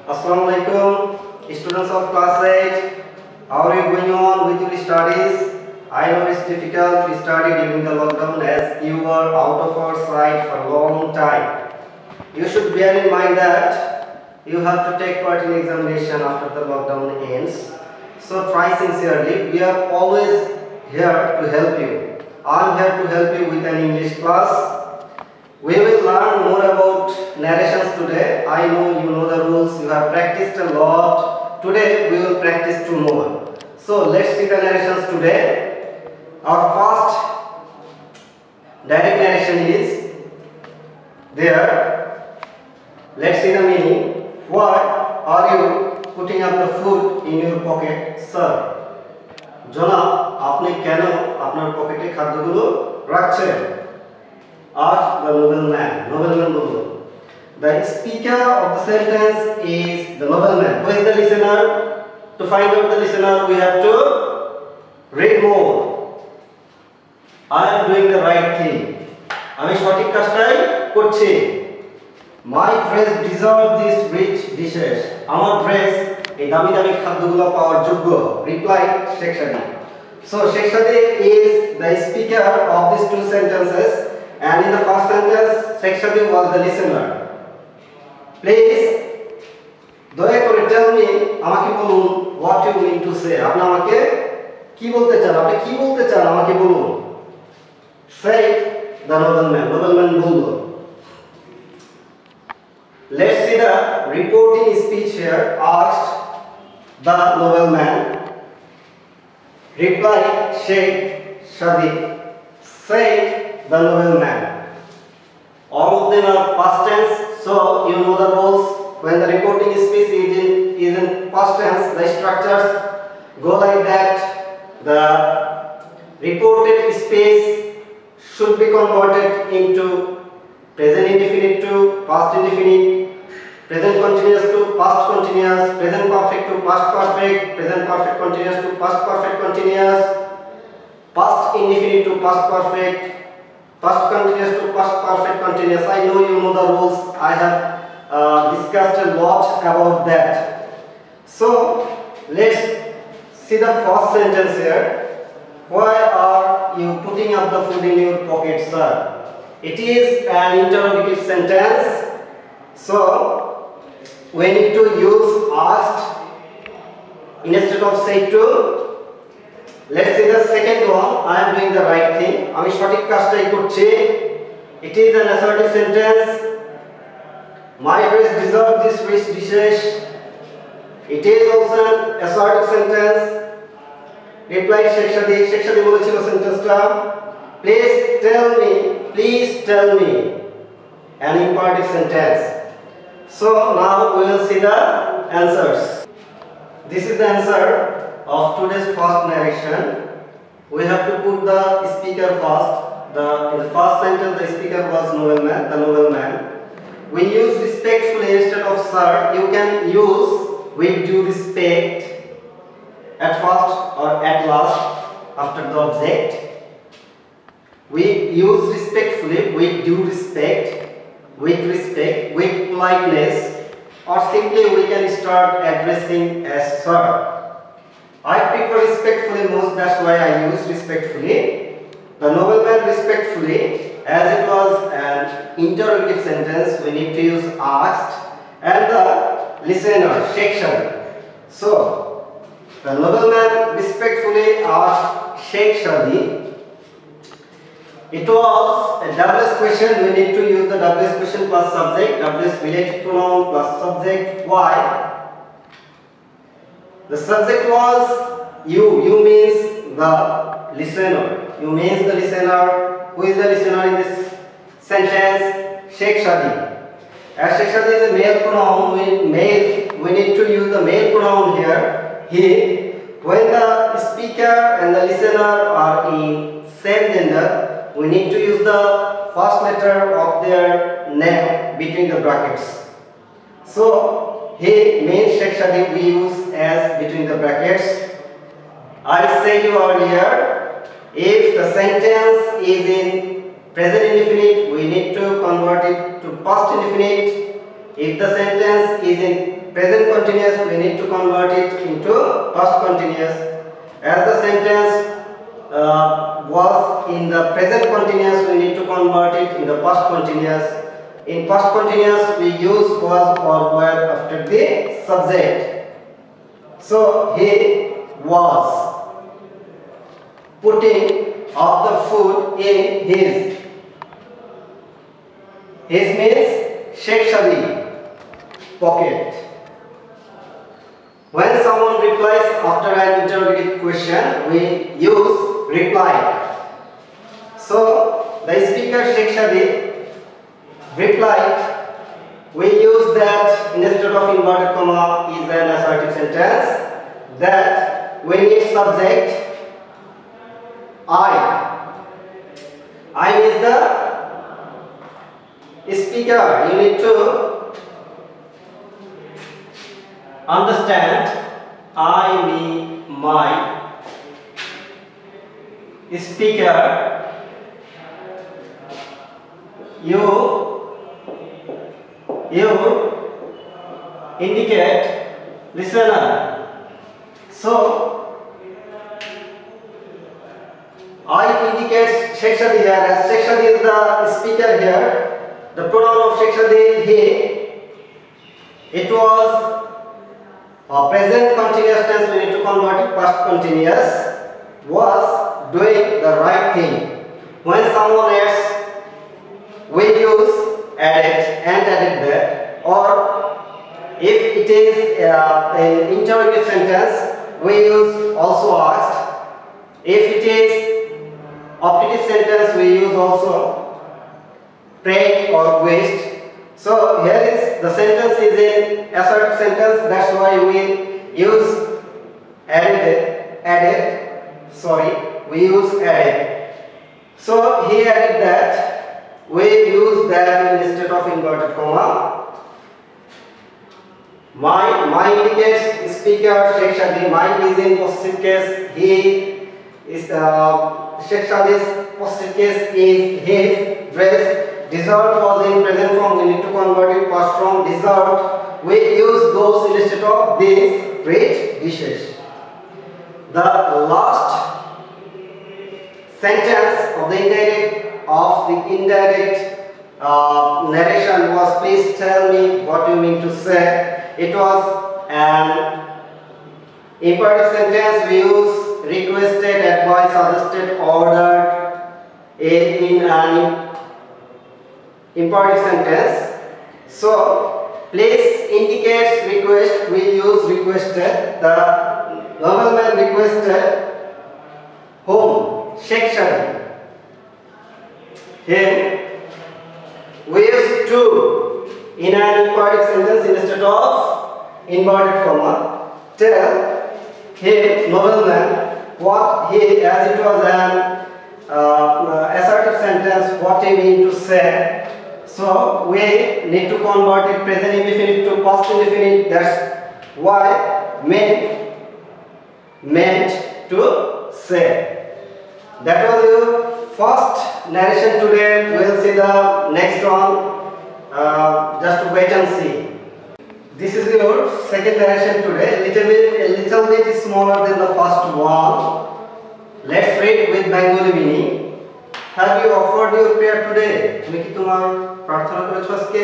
Assalamualaikum, students of class 8. How are you going on with your studies? I know it's difficult to study during the lockdown as you were out of our sight for a long time. You should bear in mind that you have to take part in examination after the lockdown ends. So try sincerely. We are always here to help you. I am here to help you with an English class. We will learn more about narrations today. I know you know the rules, you have practiced a lot. Today we will practice 2 more. So let's see the narrations today. Our first direct narration is there. Let's see the meaning. Why are you putting up the food in your pocket, sir? জনাব, আপনি কেন আপনার পকেটে খাদ্যগুলো রাখছেন? Asked the nobleman. Nobleman bolo. The speaker of the sentence is the nobleman. Who is the listener? To find out the listener, we have to read more. I am doing the right thing. আমি সঠিক কাজটাই করছি. My dress deserves these rich dishes. আমার dress এই দামি দামি খাদ্যগুলো পাওয়ার যোগ্য. Replied Sheikh Shadi. So Sheikh Shadi is the speaker of these 2 sentences. And in the first sentence, Sheikh Shadi was the listener. Please, দয়া করে tell me, আমাকে বলুন what you mean to say. আপনি আমাকে কি বলতে চান? আপনি কি বলতে চান? আমাকে বলুন. Said the nobleman. Nobleman বলল. Let's see the reporting speech here. Asked the nobleman. Replied Sheikh Shadi. Said the nobleman. All of them are past tense, so you know the rules. When the reporting speech is in past tense, the structures go like that. The reported speech should be converted into present indefinite to past indefinite, present continuous to past continuous, present perfect to past perfect, present perfect continuous to past perfect continuous, past indefinite to past perfect, past continuous to past perfect continuous. I know you know the rules. I have discussed a lot about that. So let's see the first sentence here. Why are you putting up the food in your pocket, sir? It is an interrogative sentence. So we need to use asked instead of said to. Let's see the second one. I am doing the right thing. আমি সঠিক কাজটাই করছি. It is an assertive sentence. My dress deserves this rich dishes. It is also an assertive sentence. Reply Sheikh Shadi. Sheikh Shadi বলেছিল সেন্টেন্সটা. Please tell me an imperative sentence. So now we will see the answers. This is the answer of today's first narration. We have to put the speaker first. In the first sentence, the speaker was nobleman, the nobleman. We use respectfully instead of sir. You can use with due respect at first or at last after the object. We use respectfully with due respect, with politeness, or simply we can start addressing as sir. I prefer respectfully most, that's why I use respectfully. The nobleman respectfully, as it was an interrogative sentence, we need to use asked, and the listener, Sheikh Shadi. So, the nobleman respectfully asked Sheikh Shadi. It was a WS question. We need to use the WS question plus subject, WS related pronoun plus subject. Why? The subject was you. You means the listener. You means the listener. Who is the listener in this sentence? Sheikh Shadi. As Sheikh Shadi is a male pronoun, we need to use the male pronoun here. He. When the speaker and the listener are in same gender, we need to use the first letter of their name between the brackets. So he means Sheikh Shadi we use as between the brackets. I said you earlier, if the sentence is in present indefinite, we need to convert it to past indefinite. If the sentence is in present continuous, we need to convert it into past continuous. As the sentence was in the present continuous, we need to convert it in the past continuous. In past continuous, we use was or were after the subject. So he was putting up the food in his. His means Sheikh Shadi pocket. When someone replies after an interrogative question, we use reply. So the speaker Sheikh Shadi replied. We use that instead of inverted comma is an assertive sentence. That we need subject I. I is the speaker. You need to understand I mean my speaker. You indicate listener. So I indicates Sheikh Shadi here, as Sheikh Shadi is the speaker here. The pronoun of Sheikh Shadi he. It was a present continuous tense, we need to convert it past continuous. Was doing the right thing. When someone else, we use added and added that, or if it is an interrogative sentence, we use also asked. If it is optative sentence, we use also prayed or wished. So here is the sentence is in assertive sentence, that's why we use we use added. So he added that, we use that instead of inverted comma. My indicates speaker Sheikh Shadi. My is in possessive case. He is Sheikh Shadi's possessive case is his dress. Deserved was in present form. We need to convert it past form. Deserved. We use those instead of these rich dishes. The last sentence of the indirect narration was, please tell me what you mean to say. It was an imperative sentence. We use requested, advised, suggested, ordered in an imperative sentence. So place indicates request. We use requested. The nobleman requested whom? Sheikh Shadi. Him. We use to in an imperative sentence instead of inverted comma. Tell him, nobleman, what he, as it was an assertive sentence, what he mean to say. So we need to convert it present indefinite to past indefinite. That's why meant to say. That was your first narration today. We will see the next one. Just wait and see. This is your second narration today. A little bit smaller than the first one. Let's read with Bengali meaning. Have you offered your prayer today? তুমি কি তোমার প্রার্থনা করেছো আজকে?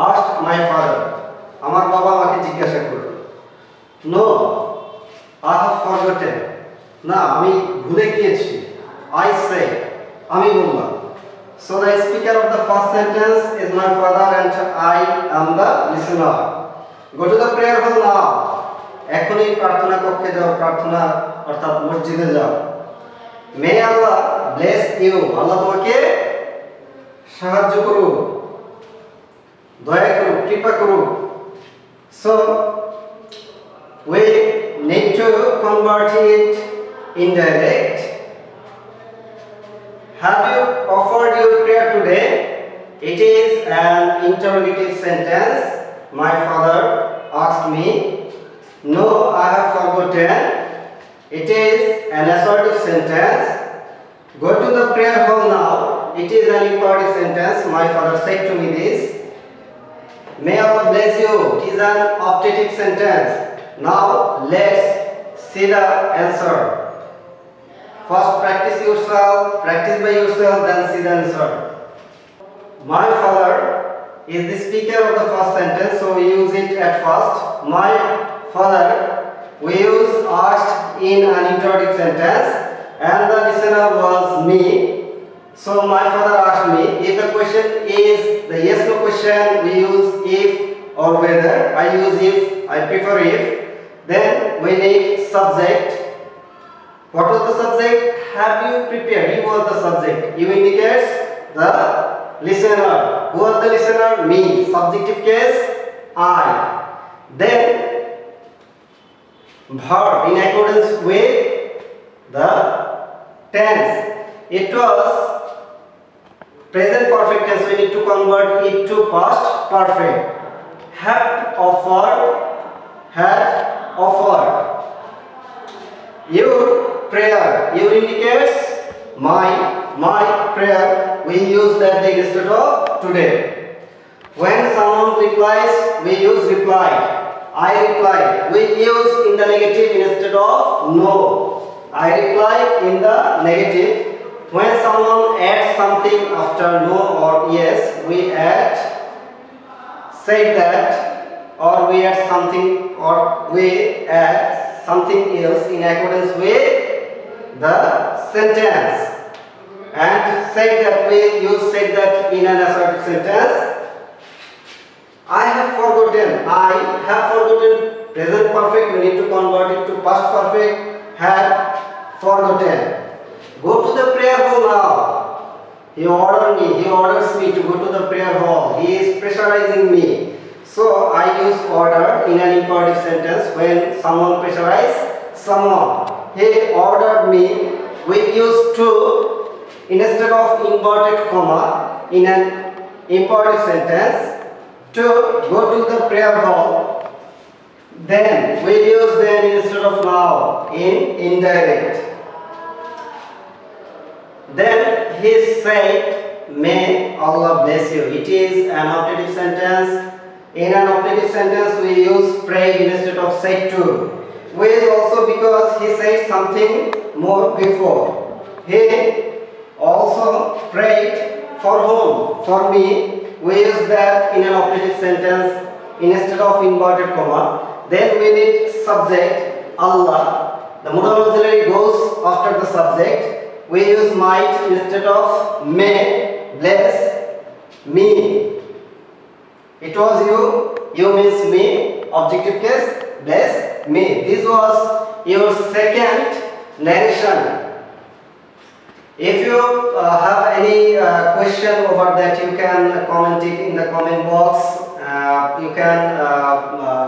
Asked my father. আমার বাবা আমাকে জিজ্ঞাসা করলো. No, I have forgotten. না, আমি ভুলে গিয়েছি. I said. আমি বললাম. So the speaker of the first sentence is my father and I am the listener. Go to the prayer hall now. এখনই প্রার্থনা কক্ষে যাও, প্রার্থনা অর্থাৎ মসজিদে যাও। May Allah bless you. আল্লাহ তোমাকে সাহায্য করুক, দয়া করুক, কৃপা করুক। So we need to convert it indirect. Have you offered your prayer today? It is an interrogative sentence. My father asked me. No, I have forgotten. It is an assertive sentence. Go to the prayer hall now. It is an imperative sentence. My father said to me this. May Allah bless you. It is an optative sentence. Now let's see the answer. First practice yourself, practice by yourself, then see the answer. My father is the speaker of the first sentence, so we use it at first. My father, we use asked in an interrogative sentence, and the listener was me. So my father asked me. If the question is the yes no question, we use if or whether. I use if, I prefer if. Then we need subject. What was the subject? Have you prepared? You was the subject. You indicates the listener. Who was the listener? Me. Subjective case, I. Then verb in accordance with the tense. It was present perfect tense. We need to convert it to past perfect. Had offered. Had offered. Your prayer. You indicates my prayer. We use that day instead of today. When someone replies, we use replied. I replied. We use in the negative instead of no. I replied in the negative. When someone adds something after no or yes, we add say that, or we add something, or we add something else in accordance with the sentence. And say that we use say that in an assertive sentence. I have forgotten. I have forgotten present perfect. We need to convert it to past perfect. Had forgotten. Go to the prayer hall now. He orders me to go to the prayer hall. He is pressurizing me. So I use order in an imperative sentence when someone pressurizes someone. He ordered me. We use to instead of inverted comma in an imperative sentence to go to the prayer hall. Then we use then instead of now in indirect. Then he said, may Allah bless you. It is an optative sentence. In an optative sentence, we use prayed instead of said to. We use also because he said something more before. He also prayed for whom? For me. We use that in an optative sentence instead of inverted comma. Then we need subject, Allah. The modal auxiliary goes after the subject. We use might instead of may. Bless me. It was you. You means me. Objective case. Bless me. This was your second narration. If you have any question over that, you can comment it in the comment box. You can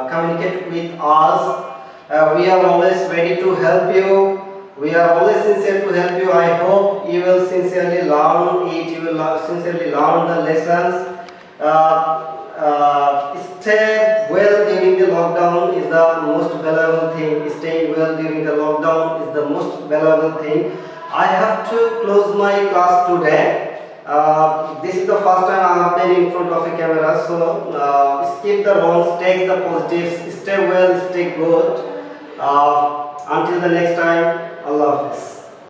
communicate with us. We are always ready to help you. We are always sincere to help you. I hope you will sincerely learn it. You will sincerely learn the lessons. Stay well during the lockdown is the most valuable thing. Staying well during the lockdown is the most valuable thing. I have to close my class today. This is the first time I have been in front of a camera. So skip the wrongs, take the positives. Stay well, stay good. Until the next time, Allah Hafiz.